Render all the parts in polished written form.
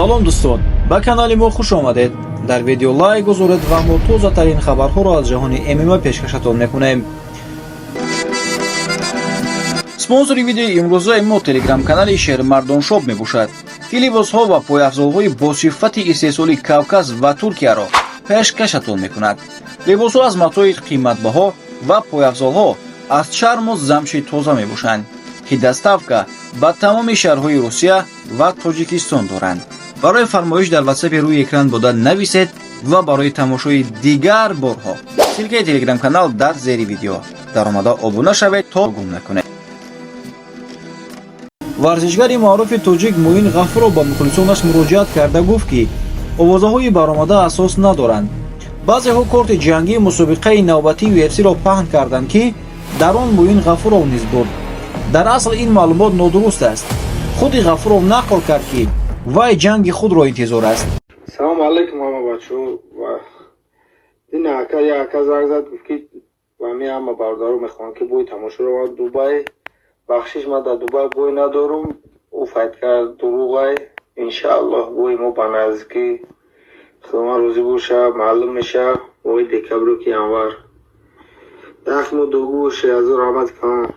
салом дӯстон, ба канали мо хуш омадед. дар видео лайк гузоред ва мо тозатарин хабарҳоро аз ҷаҳони ММА пешкашатон мекунем. спонсори видеои имрӯзаи мо телеграм-канали Шеҳрмардон Шоп мебошад, ки либосҳо ва пойафзолҳои босифати истеҳсоли Кавказ ва Туркияро пешкашатон мекунад. либосҳо аз матои қиматбаҳо ва пойафзолҳо аз чарму замши тоза мебошанд, ки доставка ба тамоми шаҳрҳои Русия ва Тоҷикистон доранд. барои фармоиш дар WhatsApp рӯи экран бода нависед ва барои тамошои дигар борҳо силкаи телеграм-канал дар зери видео даромада обуна шавед то гум накунед. варзишгари маъруфи тоҷик Муин Ғафуров ба мухлисонаш муроҷиат карда гуфт, ки овозаҳои баромада асос надоранд. баъзеҳо корти ҷангии мусобиқаи навбатии UFC-ро паҳн карданд, ки дар он Муин Ғафуров низ буд. дар асл ин маълумот нодуруст аст. худи Ғафуров нақл кард, ки вай ҷанги худро интизор аст. салому алайкум ҳама бачо. ин ака занг зад гуфт, ки ами ҳама бародаро мехоҳам, ки бои тамошоро ва Дубай бахшиш ма дар Дубай бой надорум. ӯ файт кард дурӯғай. иншааллоҳ бои мо ба наздикӣ худома розӣ боша маълум меша. бои декабру ки январ дахмо дугу боше азо раҳмат кунам.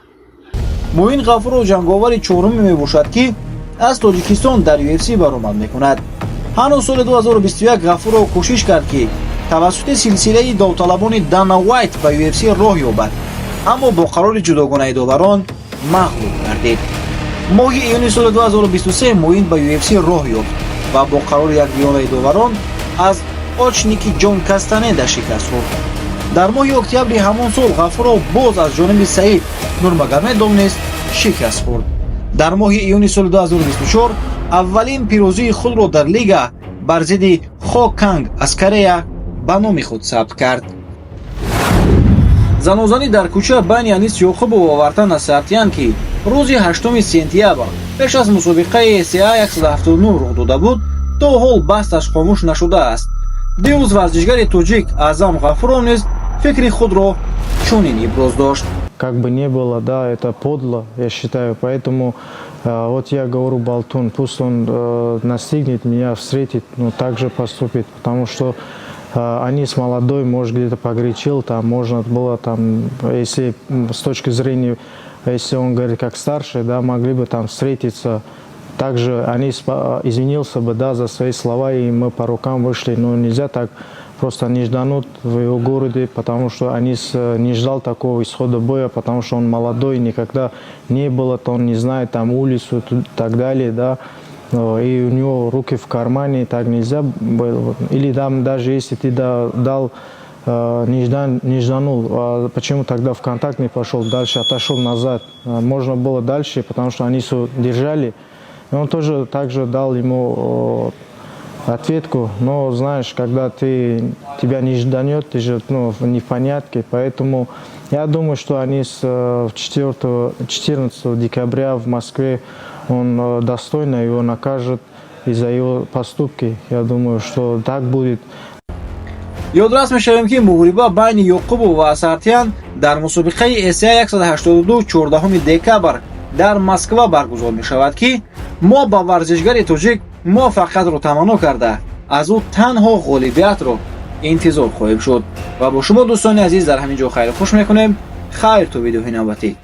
Муин Ғафуров ҷанговари чоруме мебошад, ки аз Тоҷикистон дар UFC баромад мекунад. ҳанӯз соли 2021 Ғафуров кӯшиш кард, ки тавассути силсилаи довталабони Дана Вайт ба UFC роҳ ёбад, аммо бо қарори ҷудогонаи доварон мағлуб гардид. моҳи июни соли 2023 Муин ба UFC роҳ ёфт ва бо қарори якдиёнаи доварон аз очники Ҷон Кастанеда шикаст хӯрд. дар моҳи октябри ҳамон сол Ғафуров боз аз ҷониби Саид Нурмагомедов низ шикаст хӯрд. дар моҳи июни соли 2024 аввалин пирӯзии худро дар лига бар зидди Хо Канг аз Корея ба номи худ сабт кард. занозанӣ дар кӯча байни Анис Ёқубов ва Вартан Асартиян, ки рӯзи 8 сентябр пеш аз мусобиқаи SCA 179 рух дода буд, то ҳол баҳсаш хомӯш нашудааст. дирӯз варзишгари тоҷик Аъзам Ғафуров низ фикри худро чунин иброз дошт. Как бы не было, да, это подло, я считаю, поэтому вот я говорю Болтун, пусть он настигнет меня, встретит, но также поступит, потому что Анис молодой, может где-то погорячил, там можно было там, если с точки зрения, если он говорит как старший, да, могли бы там встретиться. Также Анис извинился бы, да, за свои слова, и мы по рукам вышли, но нельзя так просто нежданут в его городе, потому что Анис не ждал такого исхода боя, потому что он молодой, никогда не было, то он не знает там улицу и так далее, да, и у него руки в кармане, так нельзя было. Или там даже если ты дал не жданул, почему тогда в контакт не пошел дальше, отошел назад, можно было дальше, потому что Анису держали, и он тоже также дал ему ответку, но знаешь, когда тебя не жданет, ты же не в порядке, поэтому я думаю, что они с 14 декабря в Москве он достойно его накажет из-за его поступки. Я думаю, что так будет. ёдрас мешавем, ки муғриба байни Ёқубов ва Асартиян дар мусобиқаи SCA 182 14 декабр дар Москва баргузор мешавад, ки мо ба варзишгари тоҷик муваффақиятро таманно карда аз ӯ танҳо ғолибиятро интизор хоҳем шуд. ва бо шумо дӯстони азиз дар ҳамин ҷо хайру хуш мекунем. хайр то видеои навбатӣ.